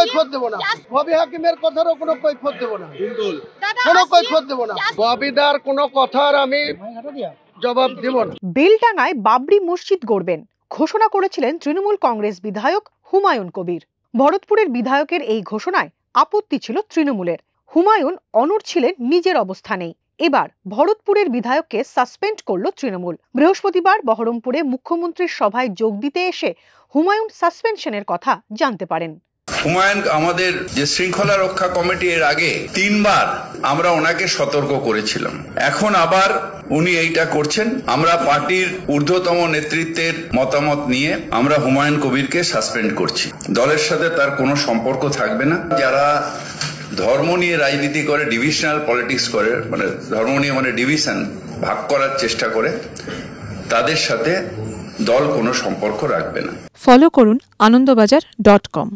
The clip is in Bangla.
কৈফিয়ত দেব না। ববি হাকিমের কথারও কোনো কৈফিয়ত দেব না, কোনো কৈফিয়ত দেব না। ববিদার কোনো কথার আমি জবাব দেব না। বেলডাঙ্গায় বাবরি মসজিদ গড়বেন ঘোষণা করেছিলেন তৃণমূল কংগ্রেস বিধায়ক হুমায়ুন কবির। ভরতপুরের বিধায়কের এই ঘোষণায় আপত্তি ছিল তৃণমূলের। হুমায়ুন অনড় ছিলেন নিজের অবস্থানেই। এবার ভরতপুরের বিধায়ককে সাসপেন্ড করল তৃণমূল। বৃহস্পতিবার বহরমপুরে মুখ্যমন্ত্রীর সভায় যোগ দিতে এসে হুমায়ুন সাসপেনশনের কথা জানতে পারেন। হুমায়ুন আমাদের যে শৃঙ্খলা রক্ষা কমিটি এর আগে 3 বার আমরা ওনাকে সতর্ক করেছিলাম, এখন আবার উনি এইটা করছেন। আমরা পার্টির ঊর্ধ্বতম নেতৃত্বের মতামত নিয়ে আমরা হুমায়ুন কবিরকে সাসপেন্ড করছি। দলের সাথে তার কোনো সম্পর্ক থাকবে না। যারা ধর্ম নিয়ে রাজনীতি করে, ডিভিশনাল পলিটিক্স করে, মানে ধর্ম নিয়ে মানে ডিভিশন ভাগ করার চেষ্টা করে, তাদের সাথে দল কোনো সম্পর্ক রাখবে না। ফলো করুন আনন্দবাজার.com।